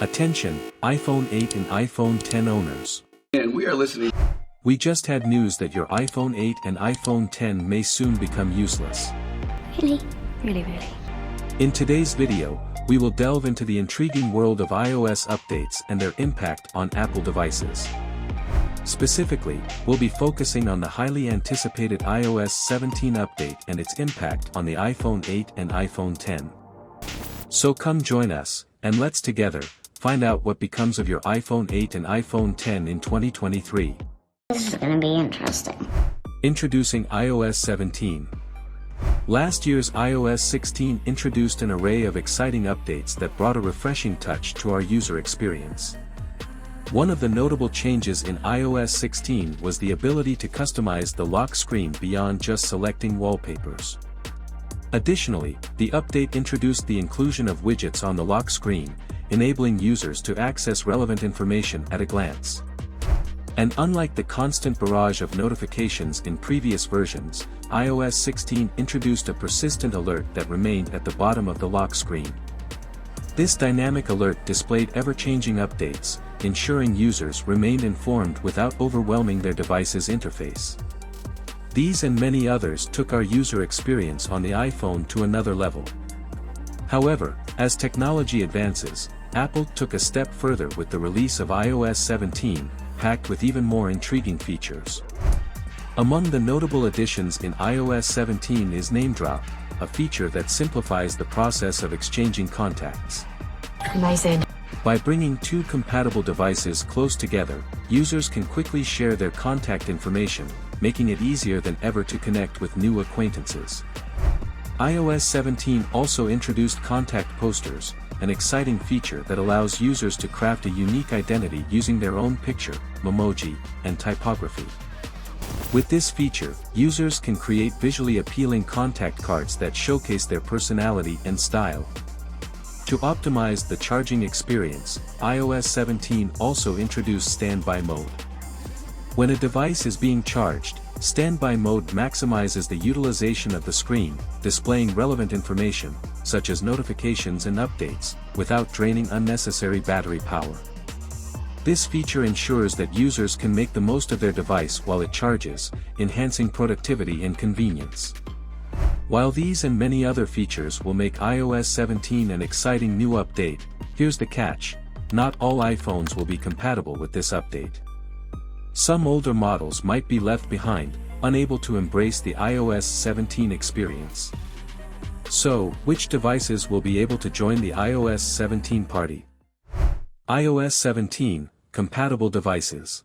Attention, iPhone 8 and iPhone 10 owners. And we are listening. We just had news that your iPhone 8 and iPhone 10 may soon become useless. Really? Really? In today's video, we will delve into the intriguing world of iOS updates and their impact on Apple devices. Specifically, we'll be focusing on the highly anticipated iOS 17 update and its impact on the iPhone 8 and iPhone 10. So come join us, and let's together find out what becomes of your iPhone 8 and iPhone 10 in 2023. This is gonna be interesting. Introducing iOS 17. Last year's iOS 16 introduced an array of exciting updates that brought a refreshing touch to our user experience. One of the notable changes in iOS 16 was the ability to customize the lock screen beyond just selecting wallpapers. Additionally, the update introduced the inclusion of widgets on the lock screen, enabling users to access relevant information at a glance. And unlike the constant barrage of notifications in previous versions, iOS 16 introduced a persistent alert that remained at the bottom of the lock screen. This dynamic alert displayed ever-changing updates, ensuring users remained informed without overwhelming their device's interface. These and many others took our user experience on the iPhone to another level. However, as technology advances, Apple took a step further with the release of iOS 17, packed with even more intriguing features. Among the notable additions in iOS 17 is Name Drop, a feature that simplifies the process of exchanging contacts. Amazing. By bringing two compatible devices close together, users can quickly share their contact information, making it easier than ever to connect with new acquaintances. iOS 17 also introduced Contact Posters, an exciting feature that allows users to craft a unique identity using their own picture, memoji, and typography. With this feature, users can create visually appealing contact cards that showcase their personality and style. To optimize the charging experience, iOS 17 also introduced Standby Mode. When a device is being charged, Standby Mode maximizes the utilization of the screen, displaying relevant information, such as notifications and updates, without draining unnecessary battery power. This feature ensures that users can make the most of their device while it charges, enhancing productivity and convenience. While these and many other features will make iOS 17 an exciting new update, here's the catch: not all iPhones will be compatible with this update. Some older models might be left behind, unable to embrace the iOS 17 experience. So, which devices will be able to join the iOS 17 party? iOS 17, compatible devices.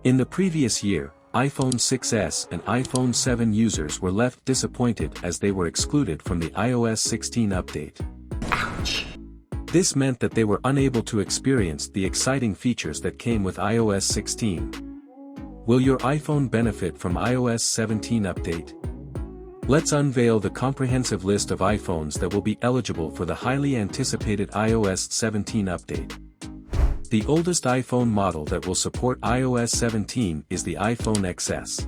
In the previous year, iPhone 6s and iPhone 7 users were left disappointed as they were excluded from the iOS 16 update. Ouch. This meant that they were unable to experience the exciting features that came with iOS 16. Will your iPhone benefit from iOS 17 update? Let's unveil the comprehensive list of iPhones that will be eligible for the highly anticipated iOS 17 update. The oldest iPhone model that will support iOS 17 is the iPhone XS.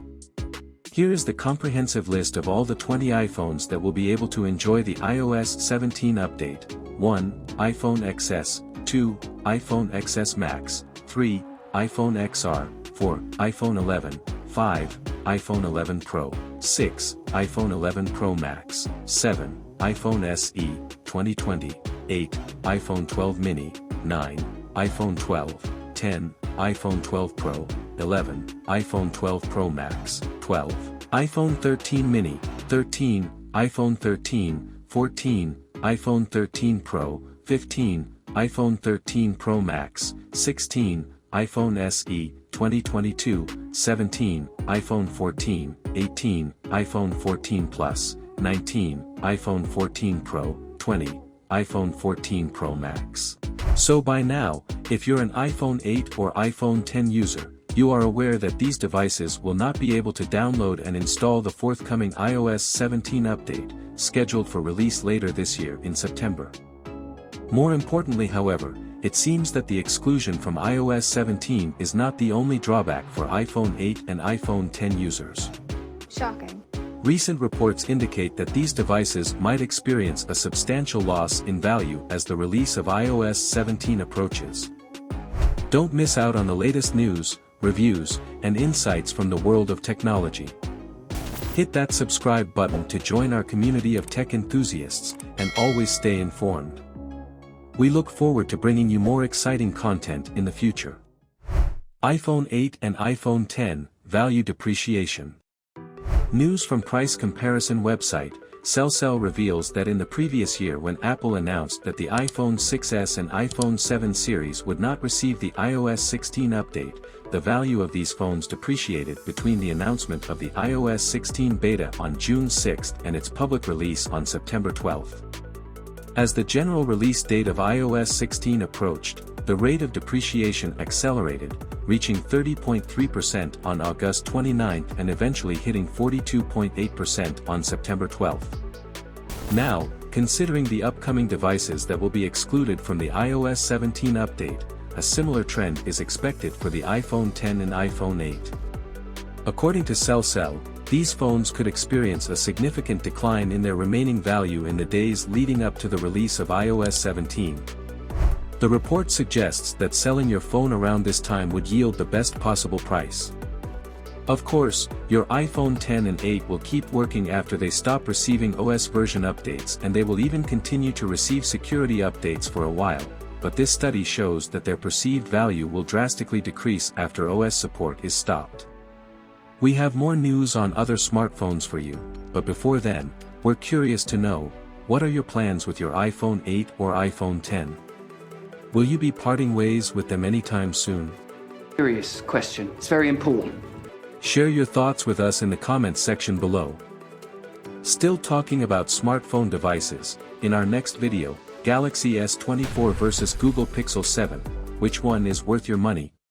Here is the comprehensive list of all the 20 iPhones that will be able to enjoy the iOS 17 update. 1. iPhone XS, 2. iPhone XS Max, 3. iPhone XR, 4. iPhone 11, 5. iPhone 11 Pro, 6. iPhone 11 Pro Max, 7. iPhone SE, 2020, 8. iPhone 12 Mini, 9. iPhone 12, 10. iPhone 12 Pro, 11. iPhone 12 Pro Max, 12. iPhone 13 Mini, 13. iPhone 13, 14. iPhone 13 Pro, 15. iPhone 13 Pro Max, 16. iPhone SE, 2022, 17. iPhone 14, 18. iPhone 14 Plus, 19. iPhone 14 Pro, 20. iPhone 14 Pro Max. So by now, if you're an iPhone 8 or iPhone 10 user, you are aware that these devices will not be able to download and install the forthcoming iOS 17 update, scheduled for release later this year in September. More importantly, however, it seems that the exclusion from iOS 17 is not the only drawback for iPhone 8 and iPhone 10 users. Shocking. Recent reports indicate that these devices might experience a substantial loss in value as the release of iOS 17 approaches. Don't miss out on the latest news, reviews, and insights from the world of technology. Hit that subscribe button to join our community of tech enthusiasts, and always stay informed. We look forward to bringing you more exciting content in the future. iPhone 8 and iPhone 10, value depreciation. News from price comparison website, Cell reveals that in the previous year when Apple announced that the iPhone 6s and iPhone 7 series would not receive the iOS 16 update, the value of these phones depreciated between the announcement of the iOS 16 beta on June 6 and its public release on September 12. As the general release date of iOS 16 approached, the rate of depreciation accelerated, reaching 30.3% on August 29 and eventually hitting 42.8% on September 12. Now, considering the upcoming devices that will be excluded from the iOS 17 update, a similar trend is expected for the iPhone 10 and iPhone 8. According to Cell, these phones could experience a significant decline in their remaining value in the days leading up to the release of iOS 17. The report suggests that selling your phone around this time would yield the best possible price. Of course, your iPhone 10 and 8 will keep working after they stop receiving OS version updates, and they will even continue to receive security updates for a while, but this study shows that their perceived value will drastically decrease after OS support is stopped. We have more news on other smartphones for you, but before then, we're curious to know, what are your plans with your iPhone 8 or iPhone 10? Will you be parting ways with them anytime soon? Serious question. It's very important. Share your thoughts with us in the comments section below. Still talking about smartphone devices, in our next video, Galaxy S24 versus Google Pixel 7, which one is worth your money?